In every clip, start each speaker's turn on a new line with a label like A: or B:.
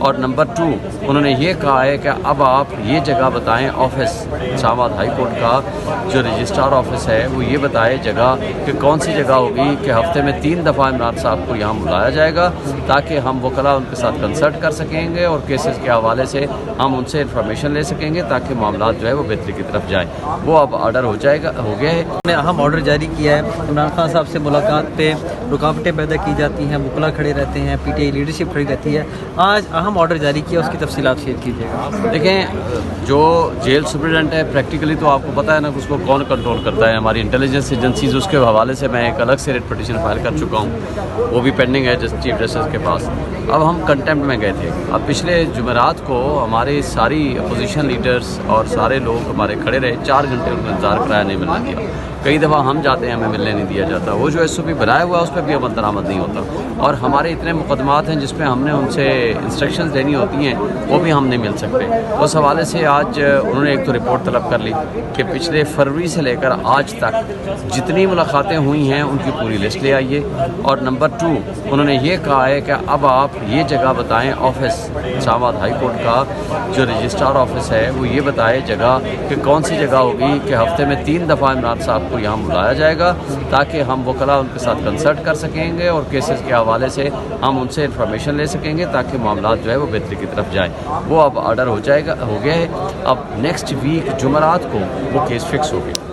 A: और नंबर 2 उन्होंने ये कहा है कि अब आप ये जगह बताएं, ऑफिस इस्लामाबाद हाई कोर्ट का जो रजिस्ट्रार ऑफिस है वो ये बताए जगह कि कौन सी जगह होगी कि हफ्ते में 3 दफ़ा इमरान साहब को यहाँ बुलाया जाएगा ताकि हम वकला उनके साथ कंसल्ट कर सकेंगे और केसेस के हवाले से हम उनसे इंफॉर्मेशन ले सकेंगे ताकि मामला जो है वो बेहतरी की तरफ जाए। वो अब ऑर्डर हो गया है।
B: ने अहम ऑर्डर जारी किया है। इमरान खान साहब से मुलाकात पे रुकावटें पैदा की जाती हैं, मुकला खड़े रहते हैं, पीटीआई लीडरशिप खड़ी रहती है। आज अहम ऑर्डर जारी किया, उसकी तफसीलात शेयर कीजिएगा।
A: देखें, जो जेल सुप्रिटेंडेंट है प्रैक्टिकली तो आपको पता है ना उसको कौन कंट्रोल करता है, हमारी इंटेलिजेंस एजेंसीज। उसके हवाले से मैं एक अलग से रिट पिटीशन फाइल कर चुका हूँ, वो भी पेंडिंग है चीफ जस्टिस के पास। अब हम कंटेम्प्ट में गए थे। अब पिछले जुमेरात को हमारे सारी अपोजिशन लीडर्स और सारे लोग हमारे खड़े रहे, 4 घंटे उनको इंतजार कराया, नहीं मिलने दिया। कई दफ़ा हम जाते हैं, हमें मिलने नहीं दिया जाता। वो जो SOP बनाया हुआ है उस पर भी अमल दरामद नहीं होता। और हमारे इतने मुकदमात हैं जिसमें हमने उनसे इंस्ट्रक्शंस लेनी होती हैं, वो भी हम नहीं मिल सकते। उस हवाले से आज उन्होंने एक तो रिपोर्ट तलब कर ली कि पिछले फरवरी से लेकर आज तक जितनी मुलाकातें हुई हैं उनकी पूरी लिस्ट ले आइए। और नंबर 2 उन्होंने ये कहा है कि अब आप ये जगह बताएं, ऑफिस इस्लामाबाद हाई कोर्ट का जो रजिस्ट्रार ऑफिस है वो ये बताए जगह कि कौन सी जगह होगी कि हफ्ते में 3 दफ़ा इमरान साहब को यहाँ बुलाया जाएगा ताकि हम वकला उनके साथ कंसल्ट कर सकेंगे और केसेस के हवाले से हम उनसे इंफॉर्मेशन ले सकेंगे ताकि मामला जो है वो बेहतरी की तरफ जाए। वो अब ऑर्डर हो गया है। अब नेक्स्ट वीक जुमेरात को वो केस फिक्स हो गया।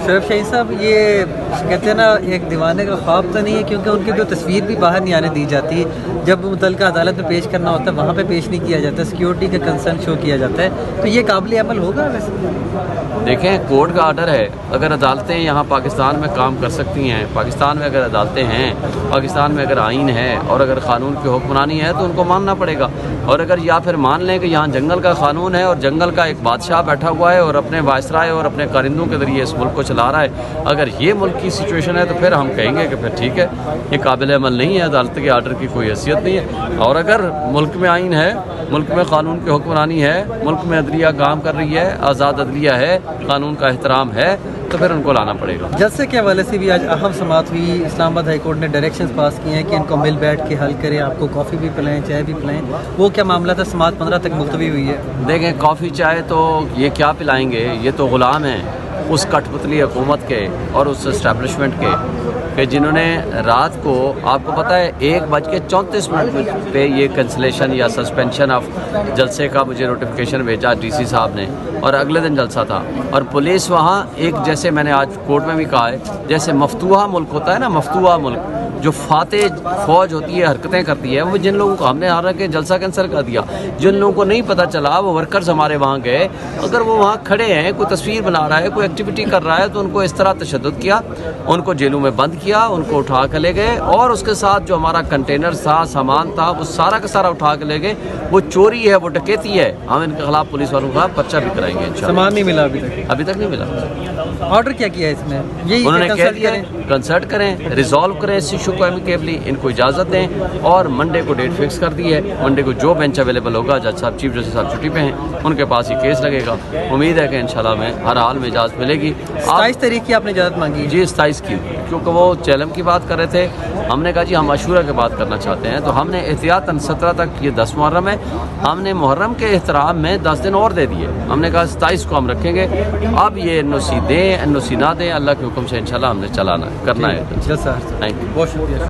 B: शरीफ शाही साहब, ये कहते हैं ना एक दीवाने का ख्वाब तो नहीं है, क्योंकि उनकी जो तस्वीर भी बाहर नहीं आने दी जाती। जब मुतल्लिका अदालत में पेश करना होता है वहाँ पे पेश नहीं किया जाता, सिक्योरिटी का कंसर्न शो किया जाता है। तो ये काबिल अमल होगा वैसे?
A: देखें, कोर्ट का ऑर्डर है। अगर अदालतें यहाँ पाकिस्तान में काम कर सकती हैं, पाकिस्तान में अगर अदालतें हैं, पाकिस्तान में अगर आइन है और अगर क़ानून की हुक्मरानी है तो उनको मानना पड़ेगा। और अगर या फिर मान लें कि यहाँ जंगल का कानून है और जंगल का एक बादशाह बैठा हुआ है और अपने वायसराय और अपने कारिंदों के ज़रिए इस मुल्क को चला रहा है, अगर ये मुल्क की सिचुएशन है तो फिर हम कहेंगे कि फिर ठीक है, ये काबिल अमल नहीं है, अदालत के आर्डर की कोई हैसियत नहीं है। और अगर मुल्क में आइन है, मुल्क में कानून की हुक्मरानी है, मुल्क में अदलिया काम कर रही है, आज़ाद अदलिया है, कानून का एहतराम है, तो फिर उनको लाना पड़ेगा।
B: जलसे के हवाले से भी आज अहम समाअत हुई। इस्लामाबाद हाई कोर्ट ने डायरेक्शंस पास किए हैं कि इनको मिल बैठ के हल करें, आपको कॉफ़ी भी पिलाएं, चाय भी पिलाएं। वो क्या मामला था? समाअत 15 तक मुलतवी हुई है।
A: देखें, कॉफ़ी चाय तो ये क्या पिलाएंगे, ये तो ग़ुलाम हैं उस कठपुतली हुकूमत के और उस इस्टेब्लिशमेंट के जिन्होंने रात को, आपको पता है 1:34 पे ये कैंसलेशन या सस्पेंशन ऑफ जलसे का मुझे नोटिफिकेशन भेजा DC साहब ने, और अगले दिन जलसा था। और पुलिस वहाँ एक, जैसे मैंने आज कोर्ट में भी कहा है, जैसे मफतूहा मुल्क होता है ना, मफतूहा मुल्क जो फातेह फौज होती है, हरकतें करती है, वो जिन लोगों को हमने हालांकि जलसा कैंसिल कर दिया, जिन लोगों को नहीं पता चला, वो वर्कर्स हमारे वहाँ गए, अगर वो वहाँ खड़े हैं, कोई तस्वीर बना रहा है, कोई एक्टिविटी कर रहा है, तो उनको इस तरह तशद्दुद किया, उनको जेलों में बंद किया, उनको उठा के ले गए, और उसके साथ जो हमारा कंटेनर था, सामान था, वो सारा का सारा उठा के ले गए। वो चोरी है, वो डकैती है। हम इनके खिलाफ पुलिस वालों का पर्चा भी कराएंगे इंशाल्लाह।
B: सामान नहीं मिला अभी तक
A: नहीं मिला।
B: ऑर्डर क्या किया है इसमें? यही
A: उन्होंने कह दिया कंसल्ट करें, रिजॉल्व करें इस इशू को एमिकेबली, इनको इजाज़त दें। और मंडे को डेट फिक्स कर दी है। मंडे को जो बेंच अवेलेबल होगा, जज साहब, चीफ जस्टिस साहब छुट्टी पे हैं, उनके पास ही केस लगेगा। उम्मीद है कि इंशाल्लाह में हर हाल में इजाज़त मिलेगी।
B: 27 तारीख की आपने इजाज़त मांगी?
A: जी, 27 की, क्योंकि वो चैलम की बात कर रहे थे। हमने कहा जी हम अशूरा की बात करना चाहते हैं, तो हमने एहतियातन 17 तक, ये 10 मुहर्रम है, हमने मुहर्रम के एहतराम में 10 दिन और दे दिए। हमने कहा 27 को हम रखेंगे। अब ये NOC दें, NOC ना दें, अल्लाह के हुक्म से इंशाल्लाह हमने चलाना करना है।
B: थैंक यू, बहुत शुक्रिया।